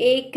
1